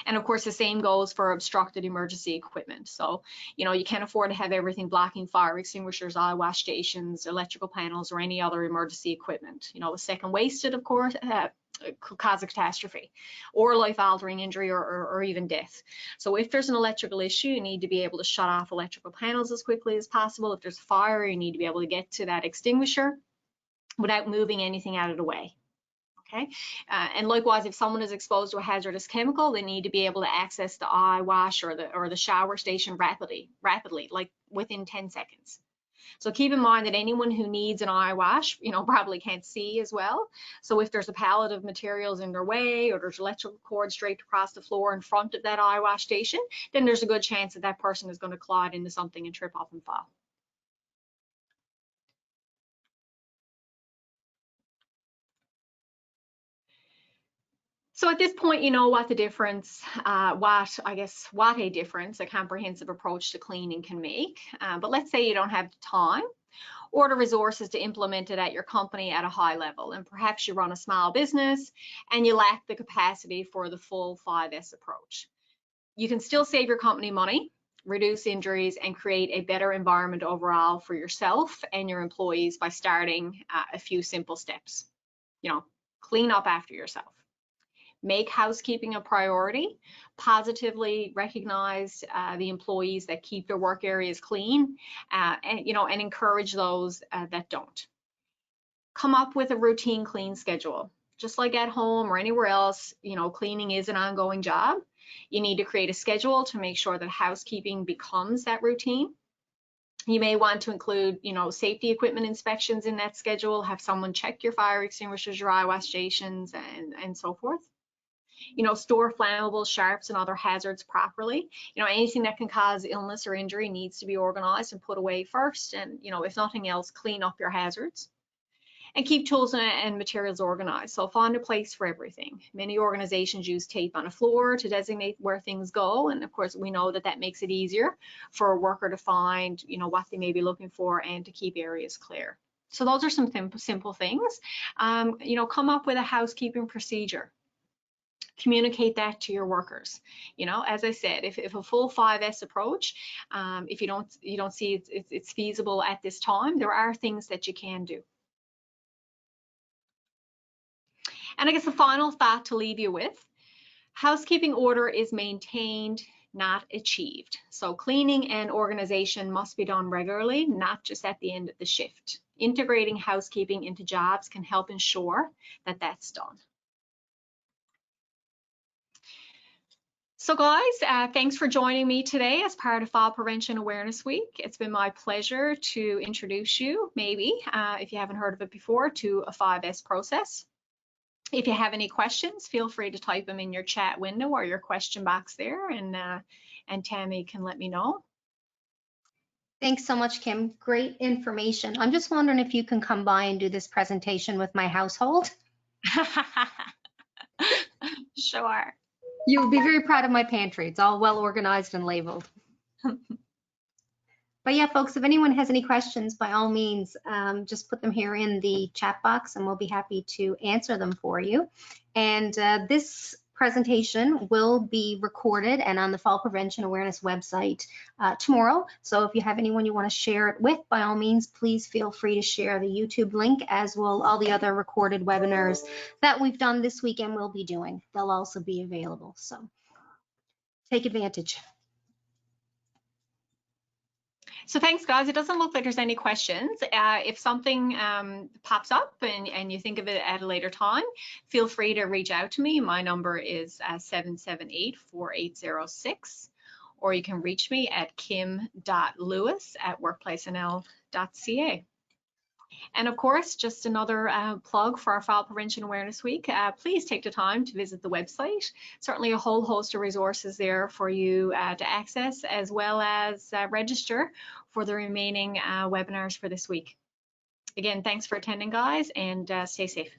And of course, the same goes for obstructed emergency equipment. So, you can't afford to have everything blocking fire extinguishers, eye wash stations, electrical panels, or any other emergency equipment. A second wasted, of course, could cause a catastrophe or life-altering injury or even death. So if there's an electrical issue, you need to be able to shut off electrical panels as quickly as possible. If there's a fire, you need to be able to get to that extinguisher without moving anything out of the way. Okay, and likewise, if someone is exposed to a hazardous chemical, they need to be able to access the eye wash or the shower station rapidly, like within 10 seconds. So keep in mind that anyone who needs an eye wash, probably can't see as well. So if there's a pallet of materials in their way, or there's electrical cord draped across the floor in front of that eye wash station, then there's a good chance that that person is going to collide into something and trip off and fall. So at this point, you know what the difference, what a difference a comprehensive approach to cleaning can make. But let's say you don't have the time or the resources to implement it at your company at a high level, and perhaps you run a small business and you lack the capacity for the full 5S approach. You can still save your company money, reduce injuries, and create a better environment overall for yourself and your employees by starting a few simple steps. Clean up after yourself. Make housekeeping a priority, positively recognize the employees that keep their work areas clean, and encourage those that don't. Come up with a routine clean schedule. Just like at home or anywhere else, cleaning is an ongoing job. You need to create a schedule to make sure that housekeeping becomes that routine. You may want to include, safety equipment inspections in that schedule, have someone check your fire extinguishers, your eye wash stations, and so forth. Store flammables, sharps, and other hazards properly. Anything that can cause illness or injury needs to be organized and put away first. And, if nothing else, clean up your hazards. And keep tools and materials organized. So find a place for everything. Many organizations use tape on a floor to designate where things go. And of course, we know that makes it easier for a worker to find, what they may be looking for and to keep areas clear. So those are some simple things. Come up with a housekeeping procedure. Communicate that to your workers. As I said, if a full 5S approach, if you don't see it's feasible at this time, there are things that you can do. And I guess the final thought to leave you with, housekeeping order is maintained, not achieved. So cleaning and organization must be done regularly, not just at the end of the shift. Integrating housekeeping into jobs can help ensure that that's done. So guys, thanks for joining me today as part of Fall Prevention Awareness Week. It's been my pleasure to introduce you, maybe, if you haven't heard of it before, to a 5S process. If you have any questions, feel free to type them in your chat window or your question box there, and Tammy can let me know. Thanks so much, Kim. Great information. I'm just wondering if you can come by and do this presentation with my household. Sure. You'll be very proud of my pantry. It's all well organized and labeled. But yeah, folks, if anyone has any questions, by all means, just put them here in the chat box and we'll be happy to answer them for you. And this presentation will be recorded and on the Fall Prevention Awareness website tomorrow. So if you have anyone you want to share it with, by all means, please feel free to share the YouTube link, as will all the other recorded webinars that we've done this week and will be doing. They'll also be available. So take advantage. So thanks, guys. It doesn't look like there's any questions. If something pops up and you think of it at a later time, feel free to reach out to me. My number is 778-4806, or you can reach me at kim.lewis@workplacenl.ca. And of course, just another plug for our Fall Prevention Awareness Week. Please take the time to visit the website. Certainly a whole host of resources there for you to access, as well as register for the remaining webinars for this week. Again, thanks for attending, guys, and stay safe.